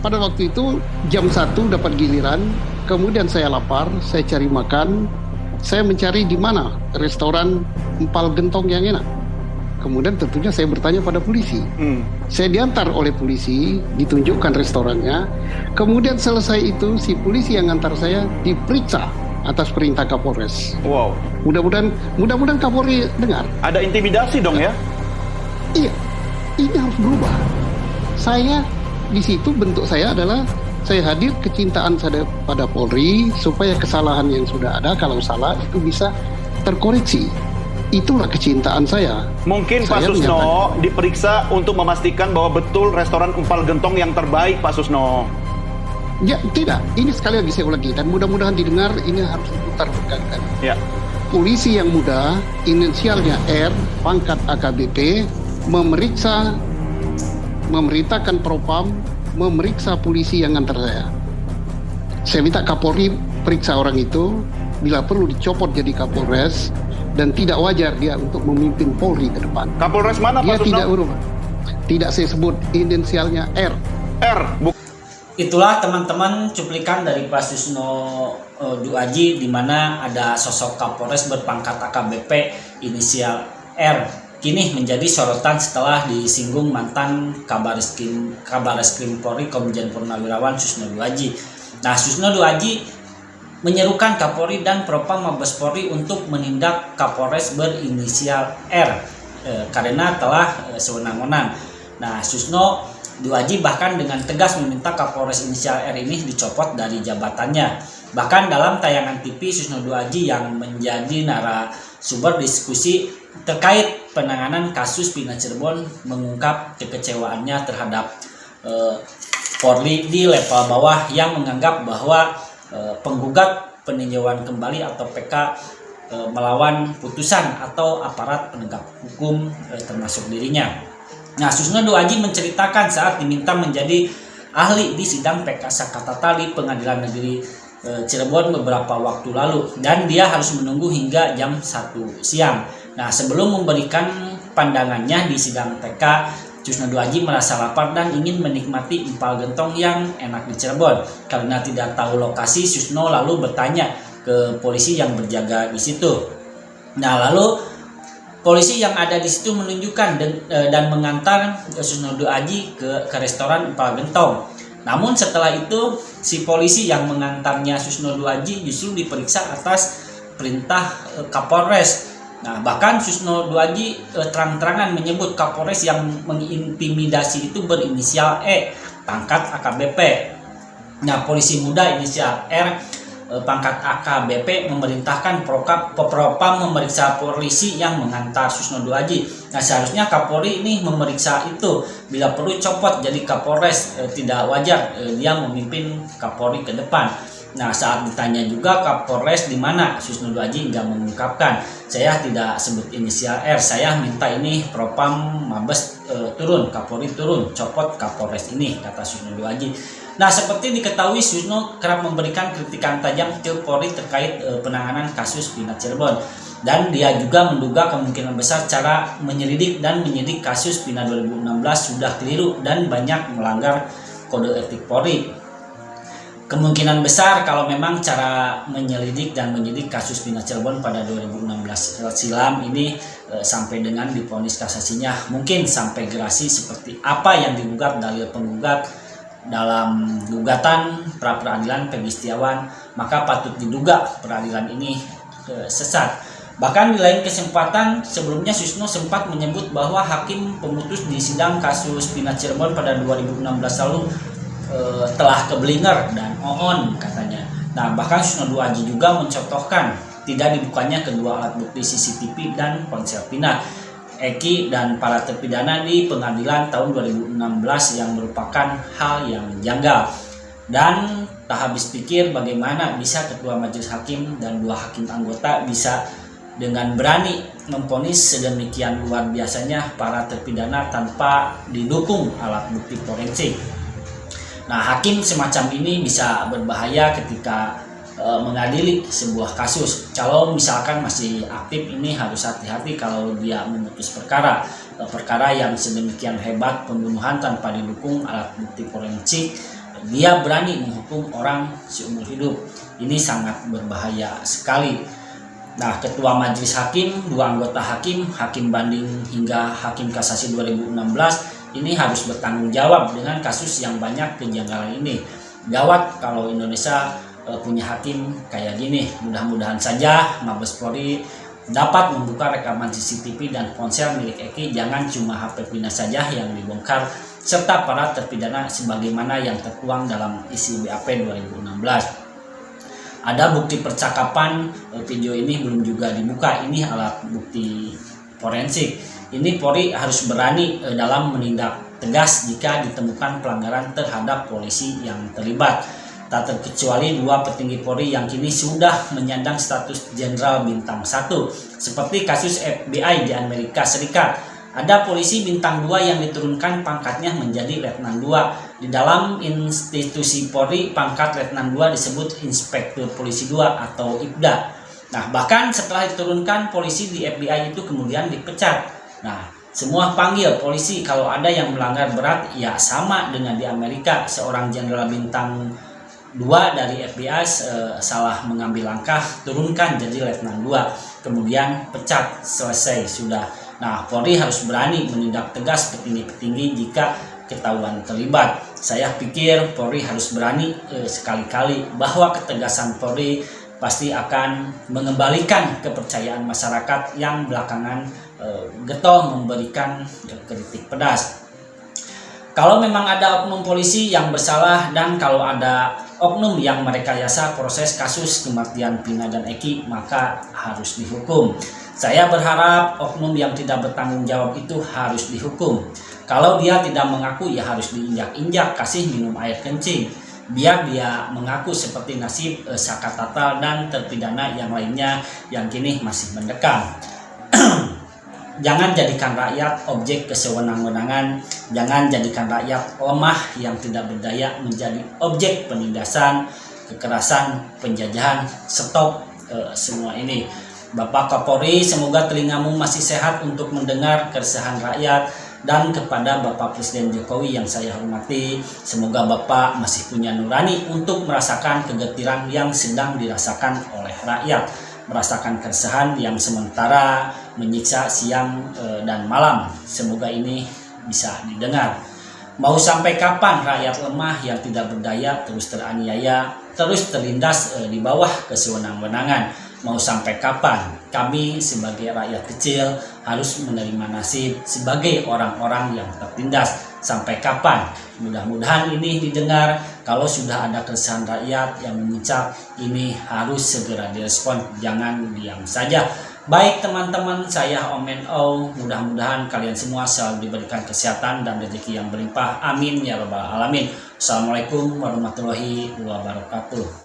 pada waktu itu jam 1 dapat giliran, kemudian saya lapar, saya cari makan, saya mencari di mana restoran empal gentong yang enak. Kemudian tentunya saya bertanya pada polisi. Saya diantar oleh polisi, ditunjukkan restorannya. Kemudian selesai itu, si polisi yang antar saya diperiksa atas perintah Kapolres. Wow. Mudah-mudahan Kapolri dengar. Ada intimidasi dong ya? Iya, ini harus berubah. Saya di situ bentuk saya adalah saya hadir kecintaan saya pada Polri supaya kesalahan yang sudah ada kalau salah itu bisa terkoreksi. Itulah kecintaan saya. Mungkin Pak Susno diperiksa untuk memastikan bahwa betul restoran empal gentong yang terbaik, Pak Susno. Ya, tidak. Ini sekali lagi saya ulangi dan mudah-mudahan didengar, ini harus diputar berkali-kali. Ya. Polisi yang muda, inisialnya R, pangkat AKBP, memerintahkan Propam memeriksa polisi yang antar saya. Saya minta Kapolri periksa orang itu, bila perlu dicopot jadi Kapolres, dan tidak wajar dia untuk memimpin Polri ke depan. Kapolres mana, dia Pak Susno? Tidak berubah. Tidak saya sebut, inisialnya R. Itulah teman-teman cuplikan dari Pak Susno Duaji, di mana ada sosok Kapolres berpangkat AKBP inisial R. Kini menjadi sorotan setelah disinggung mantan Kabareskrim Polri Komjen Purnawirawan Susno Duaji. Nah, Susno Duaji menyerukan Kapolri dan Propam Mabes Polri untuk menindak Kapolres berinisial R karena telah sewenang-wenang. Nah, Susno Duaji bahkan dengan tegas meminta Kapolres inisial R ini dicopot dari jabatannya. Bahkan dalam tayangan TV, Susno Duaji yang menjadi narasumber diskusi terkait penanganan kasus Pina Cirebon mengungkap kekecewaannya terhadap Polri di level bawah yang menganggap bahwa penggugat peninjauan kembali atau PK melawan putusan atau aparat penegak hukum termasuk dirinya. Nah, Susno Duaji menceritakan saat diminta menjadi ahli di sidang PK Sakatata di Pengadilan Negeri Cirebon beberapa waktu lalu, dan dia harus menunggu hingga jam 1 siang. Nah, sebelum memberikan pandangannya di sidang PK, Susno Duaji merasa lapar dan ingin menikmati empal gentong yang enak di Cirebon. Karena tidak tahu lokasi, Susno lalu bertanya ke polisi yang berjaga di situ. Nah, lalu polisi yang ada di situ menunjukkan dan mengantar Susno Duaji ke restoran empal gentong. Namun setelah itu si polisi yang mengantarnya Susno Duaji justru diperiksa atas perintah Kapolres. Nah, bahkan Susno Duaji terang-terangan menyebut Kapolres yang mengintimidasi itu berinisial E, pangkat AKBP. Nah, polisi muda inisial R, pangkat AKBP memerintahkan Propam memeriksa polisi yang mengantar Susno Duaji. Nah, seharusnya Kapolri ini memeriksa itu. Bila perlu copot jadi Kapolres, tidak wajar dia memimpin Kapolri ke depan. Nah, saat ditanya juga Kapolres di mana, Susno Duaji nggak mengungkapkan. Saya tidak sebut inisial R, saya minta ini Propam Mabes turun, Kapolri turun, copot Kapolres ini, kata Susno Duaji. Nah, seperti diketahui, Susno kerap memberikan kritikan tajam ke Polri terkait penanganan kasus Pina Cirebon. Dan dia juga menduga kemungkinan besar cara menyelidik dan menyidik kasus Pina 2016 sudah keliru dan banyak melanggar kode etik Polri. Kemungkinan besar kalau memang cara menyelidik dan menyidik kasus Pina Cirebon pada 2016 silam ini sampai dengan divonis kasasinya, mungkin sampai gerasi seperti apa yang digugat dalil penggugat dalam gugatan pra peradilan Peggy Setiawan, maka patut diduga peradilan ini sesat. Bahkan di lain kesempatan sebelumnya, Susno sempat menyebut bahwa hakim pemutus di sidang kasus Pina Cirebon pada 2016 lalu telah keblinger dan on katanya. Nah, bahkan Susno Duaji juga mencontohkan tidak dibukanya kedua alat bukti CCTV dan ponsel Pina, Eki dan para terpidana di pengadilan tahun 2016 yang merupakan hal yang janggal. Dan tak habis pikir bagaimana bisa ketua majelis hakim dan 2 hakim anggota bisa dengan berani memvonis sedemikian luar biasanya para terpidana tanpa didukung alat bukti forensik. Nah, hakim semacam ini bisa berbahaya ketika mengadili sebuah kasus. Kalau misalkan masih aktif, ini harus hati-hati kalau dia memutus perkara yang sedemikian hebat, pembunuhan tanpa didukung alat bukti forensik, dia berani menghukum orang seumur hidup. Ini sangat berbahaya sekali. Nah, Ketua Majelis Hakim, 2 anggota hakim, hakim banding hingga hakim kasasi 2016 ini harus bertanggung jawab dengan kasus yang banyak kejanggalan ini. Gawat kalau Indonesia punya hakim kayak gini. Mudah-mudahan saja Mabes Polri dapat membuka rekaman CCTV dan ponsel milik Eki. Jangan cuma HP Pina saja yang dibongkar, serta para terpidana sebagaimana yang tertuang dalam isi BAP 2016. Ada bukti percakapan, video ini belum juga dibuka. Ini alat bukti forensik. Ini Polri harus berani dalam menindak tegas jika ditemukan pelanggaran terhadap polisi yang terlibat. Tak terkecuali 2 petinggi Polri yang kini sudah menyandang status Jenderal Bintang 1, seperti kasus FBI di Amerika Serikat. Ada polisi bintang 2 yang diturunkan pangkatnya menjadi Letnan 2. Di dalam institusi Polri, pangkat Letnan 2 disebut Inspektur Polisi 2 atau IPDA. Nah, bahkan setelah diturunkan, polisi di FBI itu kemudian dipecat. Nah, semua panggil polisi kalau ada yang melanggar berat, ya sama dengan di Amerika. Seorang Jenderal Bintang 2 dari FBI salah mengambil langkah, turunkan jadi Letnan 2. Kemudian pecat, selesai, sudah. Nah, Polri harus berani menindak tegas petinggi-petinggi jika ketahuan terlibat. Saya pikir Polri harus berani sekali-kali, bahwa ketegasan Polri pasti akan mengembalikan kepercayaan masyarakat yang belakangan getol memberikan kritik pedas. Kalau memang ada oknum polisi yang bersalah dan kalau ada oknum yang merekayasa proses kasus kematian Pina dan Eki, maka harus dihukum. Saya berharap oknum yang tidak bertanggung jawab itu harus dihukum. Kalau dia tidak mengaku, ya harus diinjak-injak, kasih minum air kencing, biar dia mengaku, seperti nasib Saka Tatal dan terpidana yang lainnya yang kini masih mendekam. Jangan jadikan rakyat objek kesewenang-wenangan. Jangan jadikan rakyat lemah yang tidak berdaya menjadi objek penindasan, kekerasan, penjajahan. Stop semua ini. Bapak Kapolri, semoga telingamu masih sehat untuk mendengar keresahan rakyat, dan kepada Bapak Presiden Jokowi yang saya hormati, semoga Bapak masih punya nurani untuk merasakan kegetiran yang sedang dirasakan oleh rakyat, merasakan keresahan yang sementara menyiksa siang dan malam. Semoga ini bisa didengar. Mau sampai kapan rakyat lemah yang tidak berdaya terus teraniaya, terus terlindas di bawah kesewenang-wenangan? Mau sampai kapan kami sebagai rakyat kecil harus menerima nasib sebagai orang-orang yang tertindas? Sampai kapan? Mudah-mudahan ini didengar. Kalau sudah ada keresahan rakyat yang memuncak, ini harus segera direspon, jangan diam saja. Baik teman-teman, saya Omen O. Mudah-mudahan kalian semua selalu diberikan kesehatan dan rezeki yang berlimpah. Amin ya rabbal alamin. Assalamualaikum warahmatullahi wabarakatuh.